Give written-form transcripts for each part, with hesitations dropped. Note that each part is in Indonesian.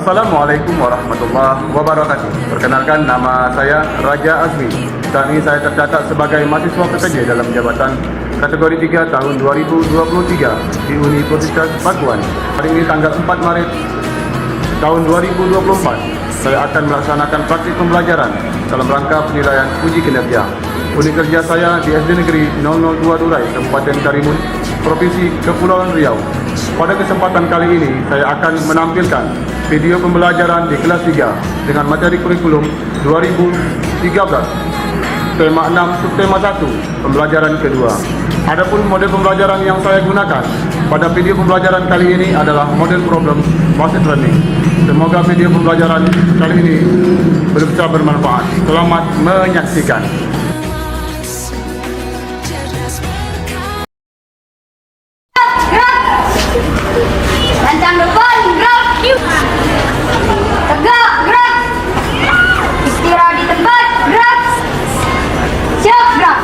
Assalamualaikum warahmatullahi wabarakatuh. Perkenalkan, nama saya Raja Azmi. Saat ini saya tercatat sebagai mahasiswa pekerja dalam jabatan kategori 3 tahun 2023 di Universitas Pakuan. Hari ini tanggal 4 Maret tahun 2024, saya akan melaksanakan praktik pembelajaran dalam rangka penilaian uji kinerja. Unit kerja saya di SD Negeri 002 Durai, Kabupaten Karimun, Provinsi Kepulauan Riau. Pada kesempatan kali ini, saya akan menampilkan video pembelajaran di kelas 3 dengan materi kurikulum 2013, tema 6, subtema 1, pembelajaran kedua. Adapun model pembelajaran yang saya gunakan pada video pembelajaran kali ini adalah model problem based learning. Semoga video pembelajaran kali ini bisa bermanfaat. Selamat menyaksikan. Lancang depan, gerak, tegak, gerak, istirahat di tempat, gerak, siap, gerak.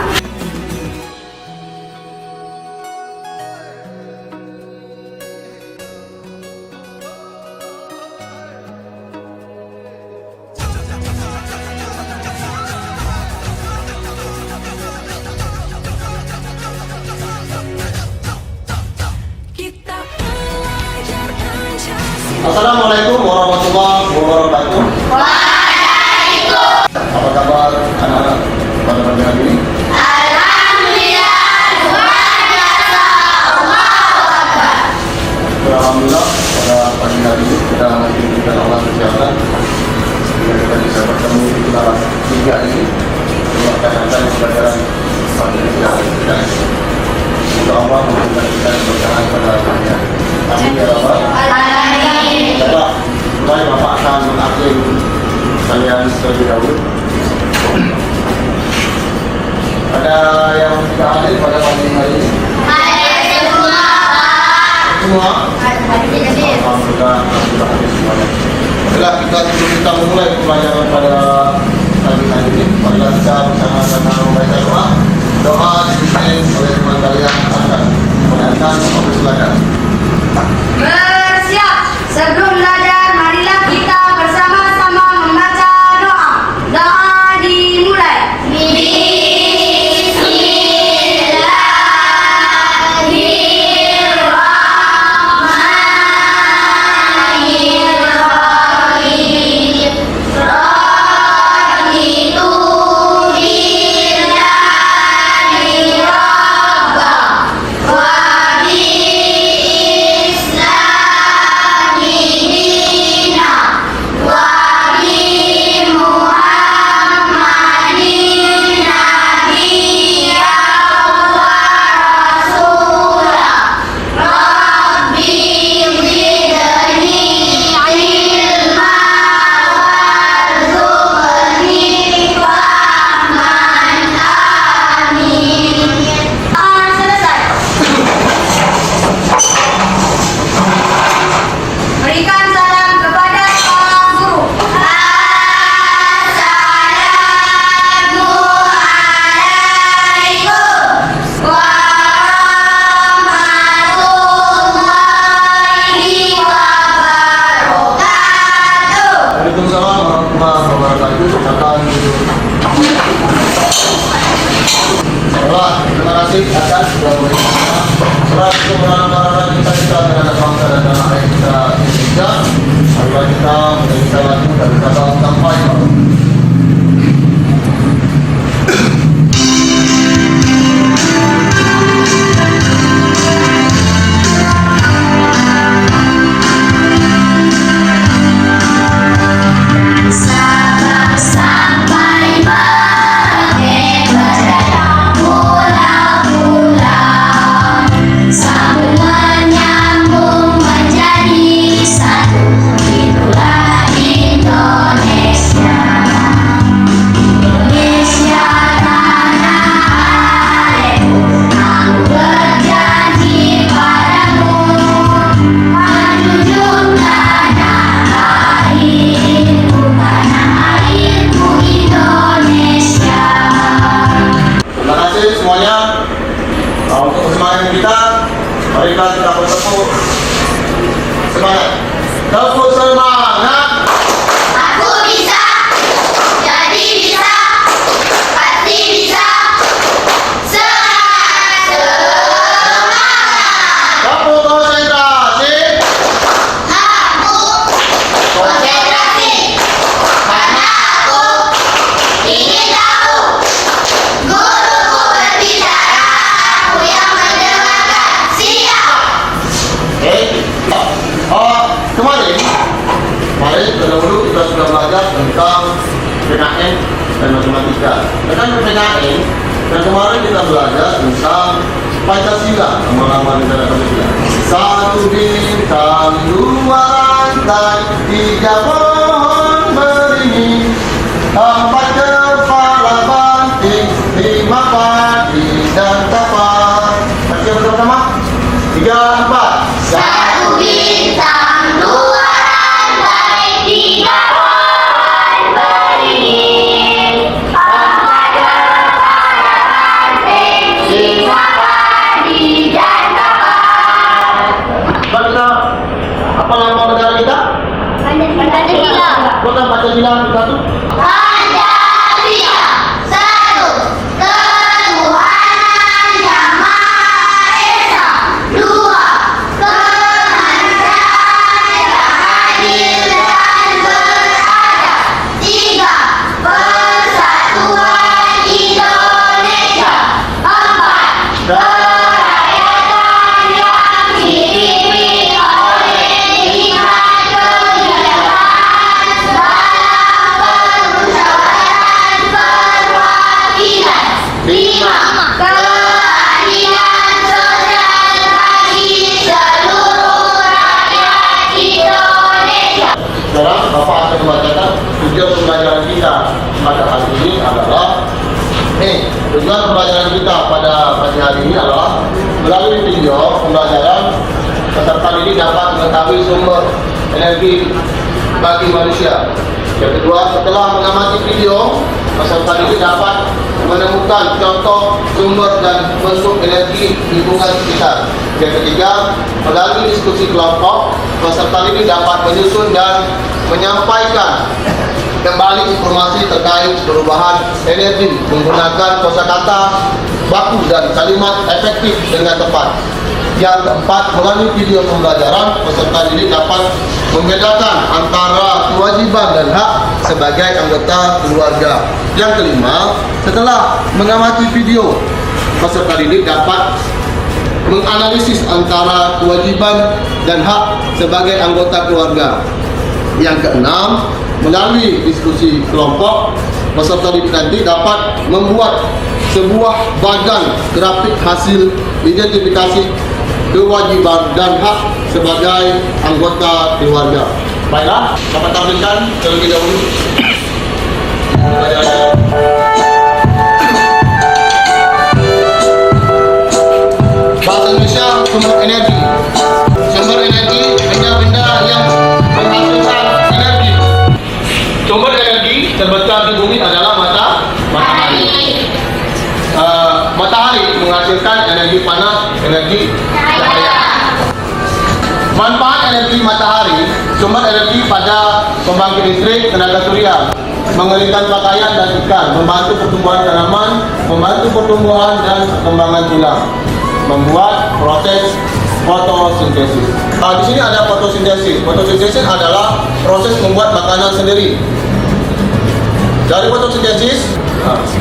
Assalamualaikum warahmatullahi wabarakatuh. Waalaikumsalam. Apa kabar anak-anak pada pagi hari ini? Alhamdulillah, luar biasa, Allahu Akbar. Alhamdulillah pada pagi hari ini kita diberikan Allah kesehatan sehingga kita bisa bertemu di kelas 3 ini melaksanakan pelajaran pada kita. Semoga Allah memberikan kita keberkahan pada pagi hari. Amin ya rabbal alamin. Bapak, mulai Bapak akan mengakhiri kalian terlebih dahulu. Ada yang tidak hadir pada pagi hari ini? Hadir semua, Pak. Semua? Hadir. Alhamdulillah hadir semuanya. Baiklah, sebelum kita memulai pembelajaran pada pagi hari ini, marilah kita bersama-sama membaca doa. Doa dipimpin oleh teman kalian akan menanyakan silakan. Bersiap. Sebelum belajar, marilah kita bersama-sama membaca doa. Doa dimulai. Terima kasih atas sudah bersama. Serah kebenaran kita terhadap bangsa dan tanah air kita Indonesia. Marilah kita menjadi salah satu dan kata sampai. Marilah kita bertepuk semangat. Tepuk semangat. Aku bisa, jadi bisa, pasti bisa. Semangat! Tepuk konsentrasi. Aku konsentrasi karena aku ingin tahu. Guruku berbicara, aku yang mendengarkan. Siap! Kemarin terdahulu kita sudah belajar tentang PKN dan matematika. Dengan PKN dan kemarin kita belajar tentang Pancasila, Lambang Negara Pancasila. 1 bintang, 2 rantai, 3 pohon beringin, 4 kepala banting, 5 padi dan tapak. Baca bersama-sama. 3, 4. Satu bintang, 2 rantai, 3 pohon beringin, 4 kepala banting, 5 padi dan tapak. Baca apa lambang negara kita? Pancasila. Bukan Pancasila satu. Pancasila, satu, ketuhanan yang Maha Esa. 2, kemanusiaan yang adil dan beradab. 3, persatuan Indonesia. 4, kerakyatan yang dipimpin oleh hikmat kebijaksanaan dalam permusyawaratan perwakilan. 5, keadilan sosial bagi seluruh rakyat Indonesia. Sekarang Bapak akan membacakan tujuan pembelajaran kita pada hari ini adalah tujuan pembelajaran kita pada pagi hari ini adalah melalui video pembelajaran peserta didik dapat mengetahui sumber energi bagi manusia. Yang kedua, setelah mengamati video, peserta didik dapat menemukan contoh sumber dan bentuk energi lingkungan sekitar. Yang ketiga, melalui diskusi kelompok, peserta didik dapat menyusun dan menyampaikan kembali informasi terkait perubahan energi menggunakan kosakata baku dan kalimat efektif dengan tepat. Yang keempat, melalui video pembelajaran, peserta didik dapat membedakan antara kewajiban dan hak sebagai anggota keluarga. Yang kelima, setelah mengamati video, peserta didik dapat menganalisis antara kewajiban dan hak sebagai anggota keluarga. Yang keenam, melalui diskusi kelompok, peserta didik nanti dapat membuat sebuah bagan grafik hasil identifikasi kewajiban dan hak sebagai anggota keluarga. Baiklah, dapat tampilkan terlebih dahulu. Bahasa Indonesia, sumber energi. Sumber energi, benda-benda yang menghasilkan energi. Sumber energi terbesar di bumi adalah matahari. Matahari menghasilkan energi panas, energi cahaya. Manfaat energi matahari, sumber energi pada pembangkit listrik tenaga surya, mengeringkan pakaian dan ikan, membantu pertumbuhan tanaman, membantu pertumbuhan dan perkembangan tulang, membuat proses fotosintesis. Di sini ada fotosintesis. Fotosintesis adalah proses membuat makanan sendiri. Dari fotosintesis,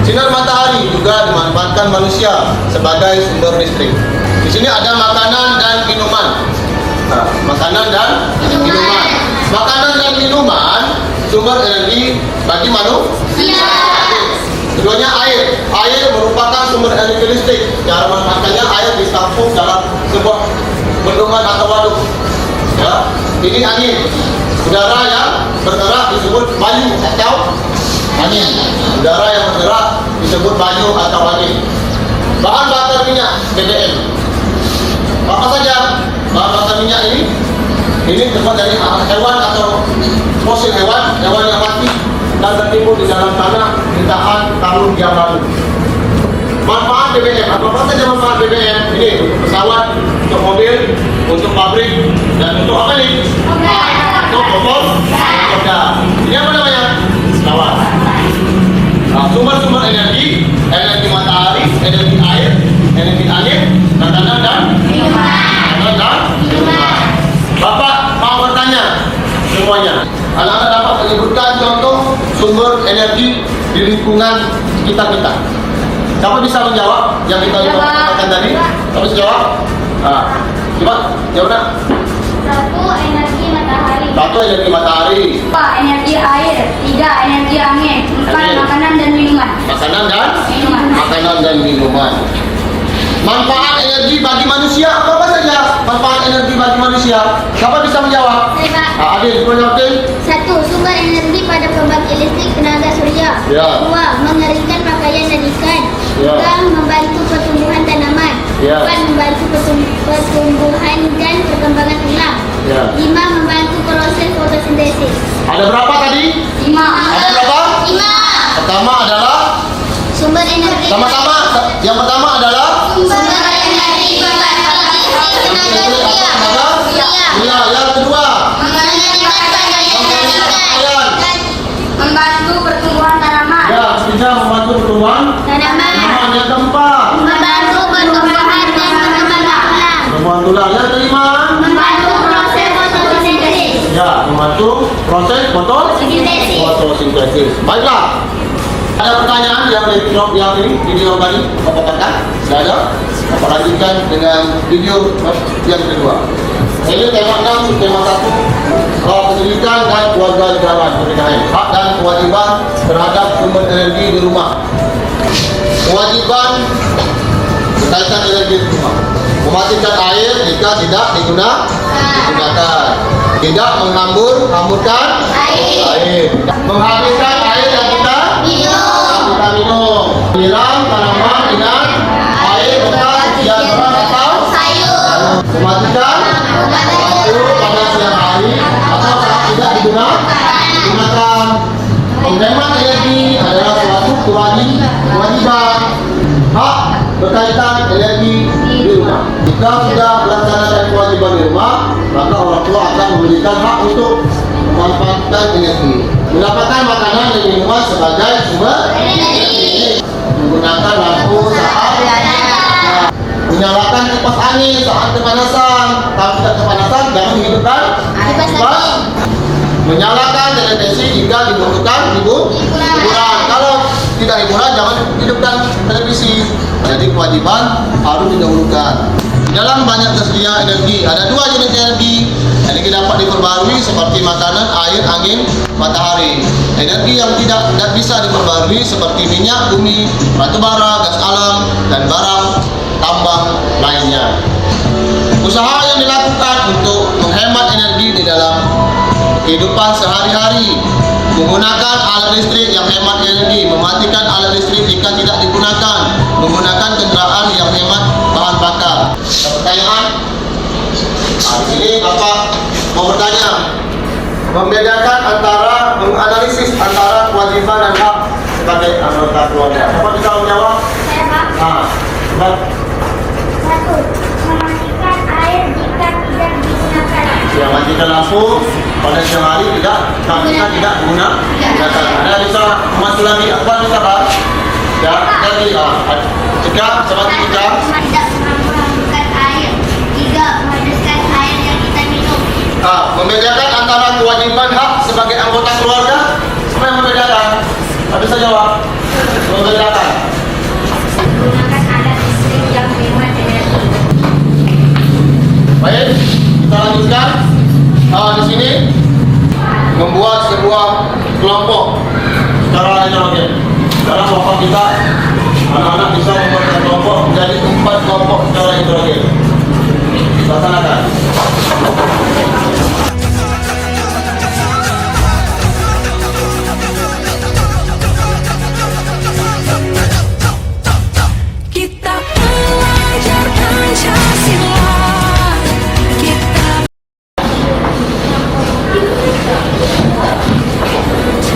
sinar matahari juga dimanfaatkan manusia sebagai sumber listrik. Di sini ada makanan dan minuman. Makanan dan minuman. Makanan dan minuman sumber energi bagi manusia. Keduanya air. Air merupakan sumber energi listrik. Cara memanfaatkannya, air ditampung dalam sebuah bendungan atau waduk. Ya, ini angin. Udara yang bergerak disebut bayu atau angin. Udara yang bergerak disebut bayu atau angin. Bahan bakar minyak BBM. Apa saja bahan bakar minyak ini? Ini terbuat dari hewan atau fosil hewan yang mati dan tertimbun di dalam tanah jutaan tahun yang lalu. Manfaat BBM, apa saja manfaat BBM? Ini untuk pesawat, untuk mobil, untuk pabrik, dan untuk apa nih? Betul? Ya. Ini apa namanya? Lawan. Nah, sumber-sumber energi, energi matahari, energi air, energi angin, makanan dan minuman. Bapak mau bertanya semuanya. Anak-anak dapat menyebutkan contoh sumber energi di lingkungan sekitar kita. Siapa bisa menjawab yang kita katakan tadi? Siapa bisa jawab? Nah, coba jawab nak. Satu, energi matahari. Satu energi matahari, Dua, energi air. Tiga, energi angin. Empat, Angin. makanan dan minuman. makanan dan Minuman. minuman. Manfaat energi bagi manusia apa saja? Manfaat energi bagi manusia. Siapa bisa menjawab? Adil, kau jawab Adil. Satu, sumber energi pada pembangkit listrik tenaga surya. Ya. Dua, mengeringkan pakaian dan ikan. Ya. Tiga, membantu pertumbuhan tanaman. Ya. Empat, membantu pertumbuhan dan perkembangan tulang. Ya. Lima, membantu proses fotosintesis. Ada berapa tadi? Lima. Ada berapa? Lima. Pertama adalah Sumber energi. sama-sama. Yang pertama adalah Sumber energi pada pembangkit listrik tenaga surya. Ya. Yang kedua, Mengeringkan pakaian dan ikan. Membantu pertumbuhan tanaman. ya, ketiga membantu pertumbuhan Tanaman. tanaman. Yang keempat, Membantu pertumbuhan dan perkembangan tulang. pertumbuhan tulang. Yang kelima, Membantu proses fotosintesis. ya, membantu proses Fotosintesis. fotosintesis. Baiklah. Ada pertanyaan yang ini video tadi Bapak katakan? Tidak ada? Bapak lanjutkan dengan video yang kedua. Ini tema 6, tema 1, pendidikan dan keluarga negaraan PKN. Hak dan kewajiban terhadap sumber energi di rumah. Kewajiban berkaitan energi di rumah. Mematikan air jika tidak digunakan. Tidak hamburkan air. Menghabiskan air yang kita minum. Menyiram tanaman dengan air bekas yang keras atau mematikan lampu pada siang hari atau saat tidak digunakan. Menghemat energi adalah suatu kewajiban hak berkaitan energi di rumah. Jika sudah melaksanakan kewajiban di rumah, maka orang tua akan memberikan hak untuk memanfaatkan energi. Mendapatkan makanan dan minuman sebagai sumber energi. Menggunakan lampu saat menyalakan kipas angin saat kepanasan. Kalau tidak kepanasan, jangan menghidupkan Kipas kipas. Menyalakan televisi jika dibutuhkan hiburan. Kalau tidak hiburan, jangan hidupkan televisi. Jadi kewajiban harus didahulukan. Dalam banyak tersedia energi, ada dua jenis energi. Energi dapat diperbarui seperti makanan, air, angin, matahari. Energi yang tidak bisa diperbarui seperti minyak bumi, batu bara, gas alam, dan barang tambang lainnya. Usaha yang dilakukan untuk menghemat energi di dalam kehidupan sehari-hari, menggunakan alat listrik yang hemat energi, mematikan alat listrik jika tidak digunakan, menggunakan kendaraan yang hemat bahan bakar. Ada pertanyaan? Nah, di sini Bapak mau bertanya, membedakan antara menganalisis antara kewajiban dan hak sebagai anggota keluarga. Siapa bisa menjawab? Saya, Pak. Nah, coba. Satu, mematikan air jika tidak digunakan. Ya, matikan lampu pada siang hari tidak digunakan. Ada bisa masuk lagi apa bisa Pak? Ya, jadi jika seperti kita Tidak menghamburkan air. Tiga, menghabiskan air yang kita minum. membedakan antara kewajiban hak sebagai anggota keluarga. Apa yang membedakan? Ada bisa jawab. Membedakan. Menggunakan alat listrik yang hemat energi. Baik, kita lanjutkan. Di sini membuat sebuah kelompok secara heterogen. Sekarang bapak kita anak-anak bisa membuat kelompok menjadi 4 kelompok secara heterogen. Laksanakan. Kita belajar Pancasila.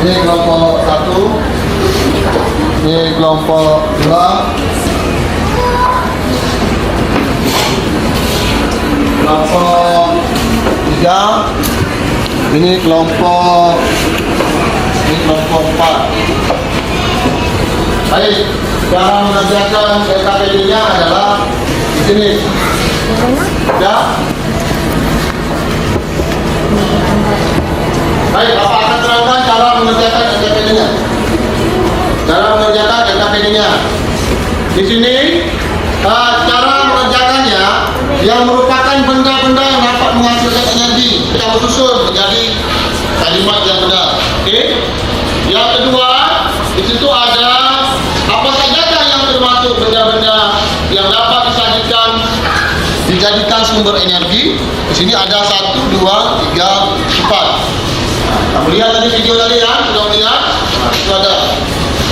Ini kelompok 1, ini kelompok 2, kelompok 3, Ini kelompok 4. Baik, cara mengerjakan LKPD-nya adalah di sini. Ya. Baik, Bapak akan terangkan cara mengerjakan LKPD-nya. Cara mengerjakan LKPD-nya. Di sini cara mengerjakannya yang merupakan benda-benda yang dapat menghasilkan energi kita susun menjadi kalimat yang benar. Oke. Yang kedua, di situ ada apa saja yang termasuk benda-benda yang dapat dijadikan sumber energi. Di sini ada 1, 2, 3, 4. Kamu lihat tadi video tadi ya, sudah melihat? Itu ada.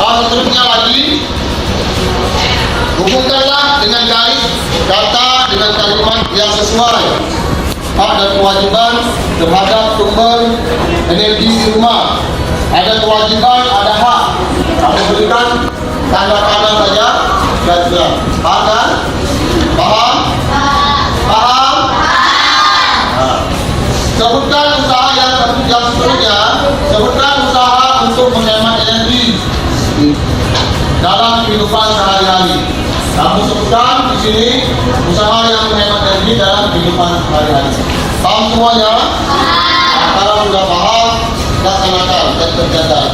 Seterusnya lagi, hubungkanlah dengan garis kata dengan kalimat yang sesuai. Hak dan kewajiban terhadap sumber energi di rumah. Ada kewajiban, ada hak. Kamu berikan tanda-tanda saja dan sudah. Hak kan? Paham? Paham? Sebutkan usaha yang seterusnya. Sebutkan usaha untuk menghemat energi dalam kehidupan sehari-hari. Kamu sebutkan di sini usaha yang menghemat energi dalam kehidupan sehari-hari. Paham semuanya? Kalau sudah paham, laksanakan dan kerjakan.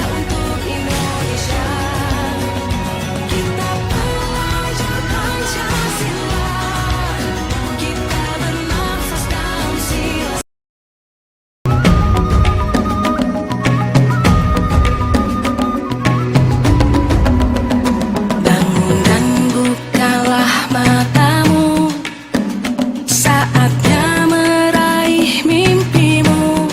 Untuk Indonesia, kita belajar Pancasila, kita bernafaskan sila. Bangun dan bukalah matamu, saatnya meraih mimpimu.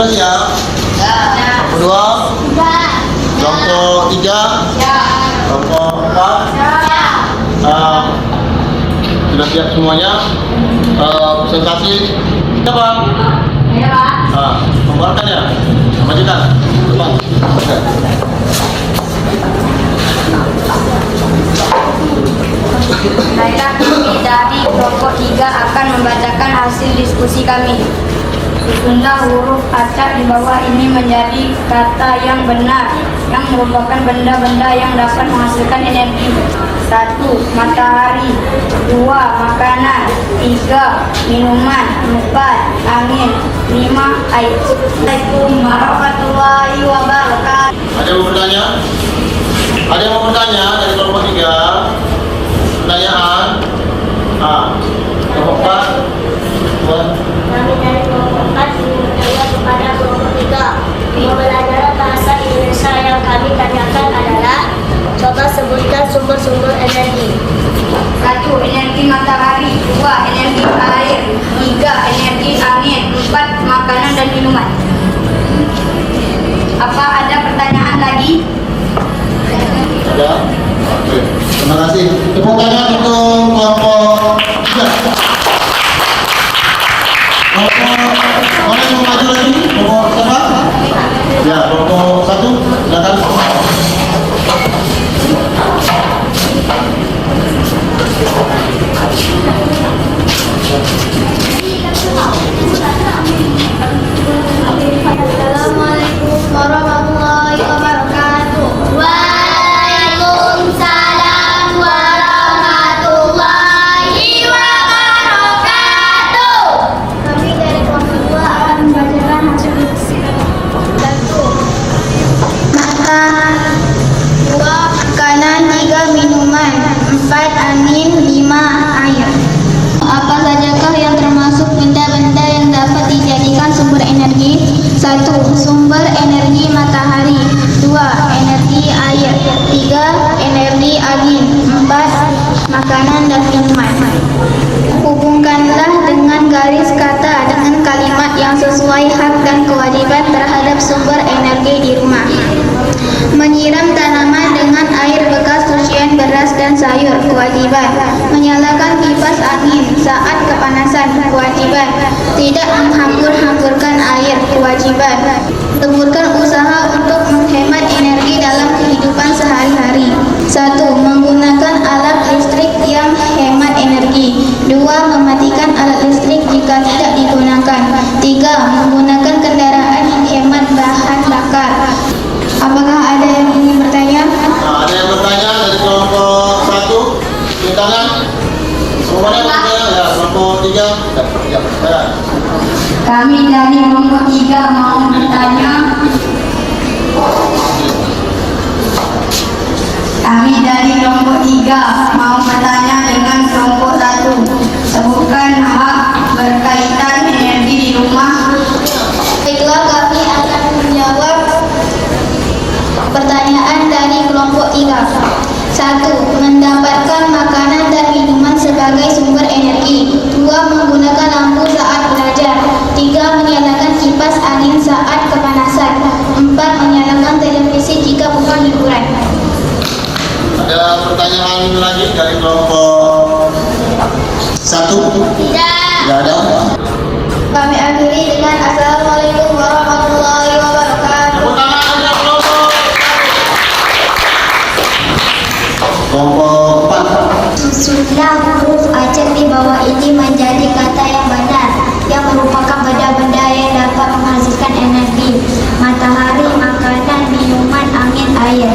sudah siap? Kelompok 2, kelompok 3, kelompok 4. Sudah siap semuanya? Presentasi siapa? Membuatkan ya? Majukan. Depan. Baiklah, kami dari kelompok 3 akan membacakan hasil diskusi kami. Susunlah huruf acak di bawah ini menjadi kata yang benar, yang merupakan benda-benda yang dapat menghasilkan energi. 1. Matahari. 2. Makanan. 3. Minuman. 4. Angin. 5. Air. Assalamualaikum warahmatullahi wabarakatuh. Ada yang mau bertanya? Ada yang mau bertanya dari kelompok 3? Pertanyaan? Kelompok 4? Kami dari kelompok 4 bertanya kepada kelompok 3. Pembelajaran bahasa Indonesia yang kami tanyakan adalah coba sebutkan sumber-sumber energi. 1. Energi matahari. 2. Energi air. 3. Energi angin. 4. Makanan dan minuman. Apa ada pertanyaan lagi? Ada? Oke. Terima kasih. Tepuk tangan untuk kelompok 3. Kelompok mana yang mau maju lagi? Kelompok siapa? Ya, kelompok 1. Silakan. Assalamualaikum warahmatullahi wabarakatuh. Waalaikumsalam warahmatullahi wabarakatuh. Kami dari kelompok 2 akan membacakan hasil diskusi. 1. Makanan. 3. Minuman. 4. Angin. 5. Air. Apa sajakah yang termasuk benda-benda yang dapat dijadikan sumber energi? 1. Sumber energi matahari. 2. Energi air. 3. Energi angin. 4. Makanan dan minuman. Hubungkanlah dengan garis kata dengan kalimat yang sesuai hak dan kewajiban terhadap sumber energi di rumah. Menyiram tanaman dengan air bekas cucian beras dan sayur, kewajiban. Menyalakan kipas angin saat kepanasan, kewajiban. Tidak menghambur-hamburkan air, kewajiban. Teburkan usaha untuk menghemat energi dalam kehidupan sehari-hari. 1. Menggunakan alat listrik yang hemat energi. 2. Mematikan alat listrik jika tidak digunakan. 3. Menggunakan kendaraan yang hemat bahan bakar. Apakah ada yang ingin bertanya? Ada yang bertanya dari kelompok 1? Cuci tangan. Semuanya bertanya? Ya, kelompok 3. Ya. Kami dari kelompok 3 mau bertanya. Kami dari kelompok 3 mau bertanya dengan kelompok 1. Sebutkan hak berkaitan energi di rumah. Baiklah, kami akan menjawab pertanyaan dari kelompok 3. 1. Mendapatkan makanan dan minuman sebagai sumber energi. 2. Menggunakan lampu saat belajar. 3. Menyalakan kipas angin saat kepanasan. 4. Menyalakan televisi jika bukan hiburan. Ada pertanyaan lagi dari kelompok 1? Tidak ada. Kami akhiri dengan Assalamualaikum warahmatullahi wabarakatuh. Tepuk tangan untuk kelompok 4. Susunlah huruf acak di bawah ini menjadi kata yang benar, yang merupakan benda-benda yang dapat menghasilkan energi. Matahari, makanan, minuman, angin, air.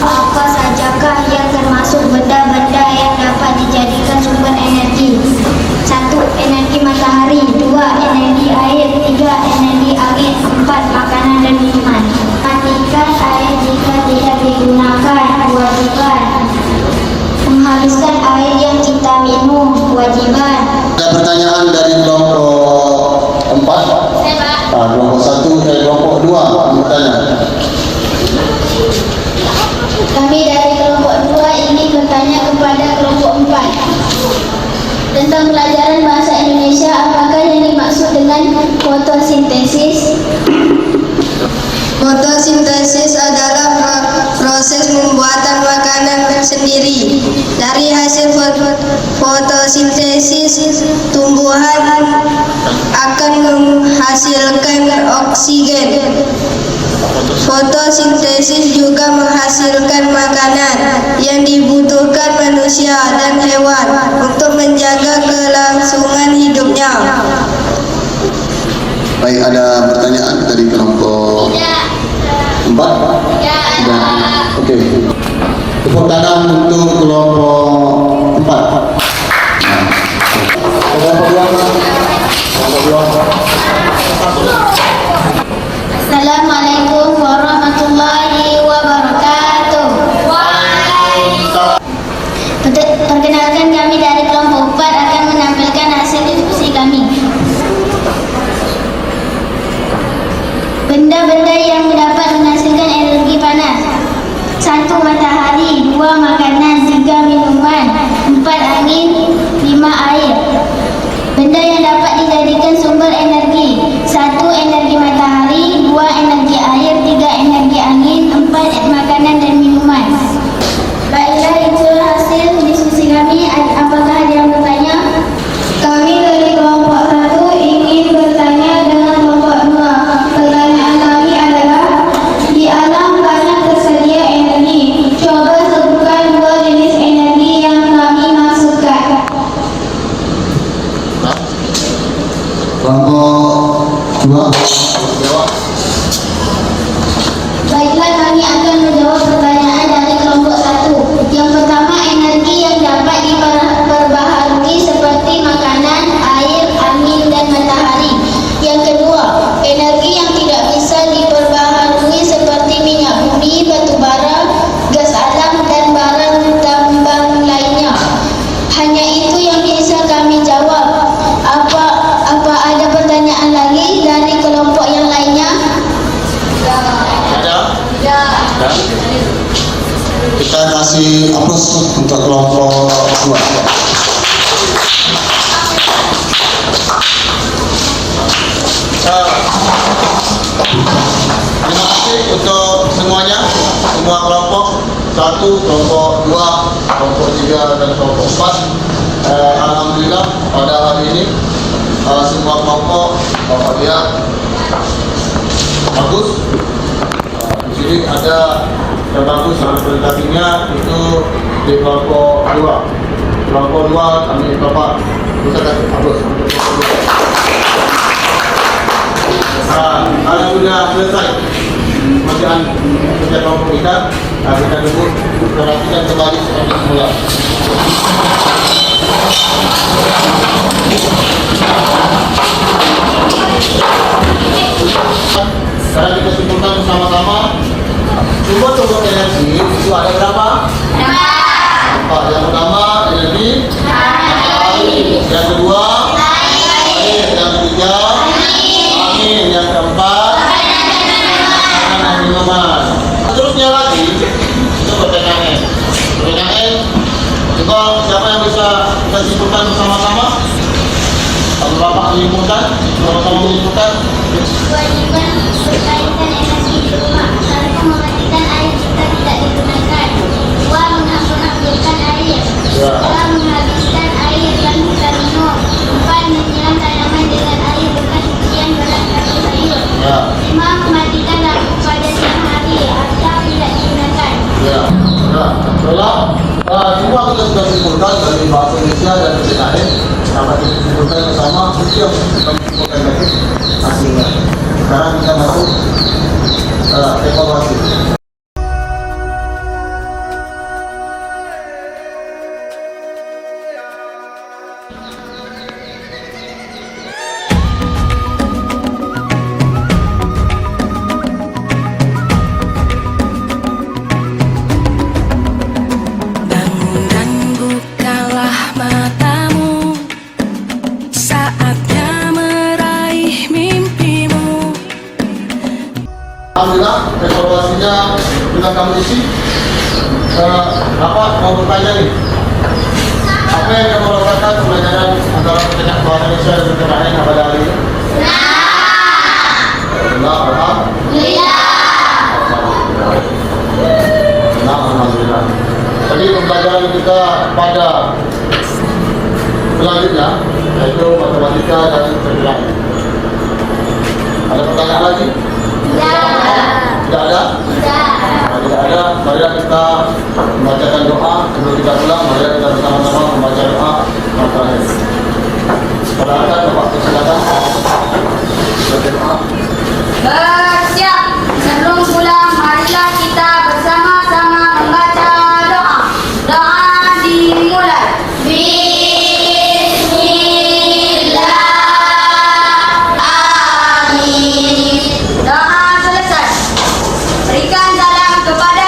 Apa sajakah yang termasuk benda-benda yang dapat dijadikan sumber energi? 1. Energi matahari. 2. Energi air. 3. Energi angin. 4. Makanan dan minuman. Matikan air jika tidak digunakan, kewajiban. Menghabiskan air yang kita minum, kewajiban. Ada pertanyaan dari kelompok 4? Kelompok 1 dari kelompok 2 bertanya. Kami dari kelompok 2 ingin bertanya kepada kelompok 4 tentang pelajaran bahasa Indonesia. Apakah yang dimaksud dengan dengan fotosintesis? Fotosintesis adalah proses pembuatan makanan sendiri. Dari hasil fotosintesis, tumbuhan akan menghasilkan oksigen. Fotosintesis juga menghasilkan makanan yang dibutuhkan manusia dan hewan untuk menjaga kelangsungan hidupnya. Baik, ada pertanyaan dari kelompok 4? Tidak. Oke. Tepuk tangan untuk kelompok 4. Assalamualaikum warahmatullahi wabarakatuh. Perkenalkan, kami dari kelompok 4 akan menampilkan hasil diskusi kami. Benda-benda yang dapat menghasilkan energi panas: 1. Matahari, 2. Makanan, 3. Minuman, 4. Angin, 5. Air. Benda yang dapat dijadikan sumber energi: 1. Energi matahari, 2. Energi air, 3. Energi angin, 4. Makanan dan minuman. Baiklah, itu hasil diskusi kami. Apakah ada yang bertanya? Kami dari kelompok 1 ingin bertanya dengan kelompok 2. Pertanyaan kami adalah, di alam banyak tersedia energi. Coba sebutkan 2 jenis energi yang kami maksudkan. Kelompok 2. Baiklah, kami akan menjawab pertanyaan dari kelompok 1. Yang pertama, energi yang dapat diperbaharui seperti makanan, air, angin, dan matahari. Yang kedua, energi yang tidak bisa diperbaharui seperti minyak bumi, batu bara, gas alam, dan barang tambang lainnya. Hanya itu yang bisa kami jawab. Apa ada pertanyaan lagi dari kelompok yang lainnya? Kita kasih aplaus untuk kelompok 2. Terima kasih untuk semuanya, semua kelompok 1, kelompok 2, kelompok 3, dan kelompok 4. Alhamdulillah pada hari ini semua kelompok dia bagus. Di sini ada yang bagus representasinya itu di kelompok 2. Kelompok 2 kami bapak bisa kasih bagus untuk kelompok 2. Alhamdulillah selesai pekerjaan kerja kelompok kita. Kita tunggu perhatikan kembali seperti semula. Sekarang kita simpulkan bersama-sama. Sumber-sumber energi itu ada berapa? 4. Yang pertama energi matahari, yang kedua air, yang ketiga angin, yang keempat makanan dan minuman. Seterusnya lagi itu PPKN. PPKN coba siapa yang bisa kita simpulkan bersama-sama? Kalau bapak menyimpulkan, sama-sama menyimpulkan. Kewajiban berkaitan energi di rumah. 1. Mematikan air jika tidak digunakan. 2. Menghamburkan air. 3. Menghabiskan air yang kita minum. 4. Menyiram tanaman dengan air bekas cucian beras atau sayur. 5. Mematikan lampu pada siang hari atau tidak digunakan. Semua kita sudah simpulkan dari bahasa Indonesia dan PPKN. Dapat kita simpulkan bersama. Itu yang kita simpulkan tadi hasilnya. Sekarang kita masuk evaluasi. Bangun dan bukalah matamu, saatnya meraih mimpimu. Alhamdulillah evaluasinya sudah kami isi. Apa mau bertanya nih? Apa yang kamu rasakan pelajaran antara bahasa Indonesia dan PPKN pada hari ini? Ya, alhamdulillah. Alhamdulillah. Jadi pembelajaran kita pada selanjutnya yaitu matematika dan cerdas. Ada pertanyaan lagi? Tidak ada? Tidak ada. Mari kita membacakan doa sebelum kita pulang. Mari kita bersama-sama membaca doa yang terakhir. Persilakan Bapak, persilakan. Baca doa. Bersiap. Sebelum pulang, marilah kita bersama-sama membaca doa. Doa dimulai. Doa selesai. Berikan salam kepada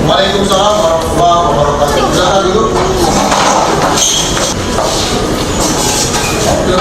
Waalaikumsalam warahmatullahi wabarakatuh. Silakan dulu. Oke,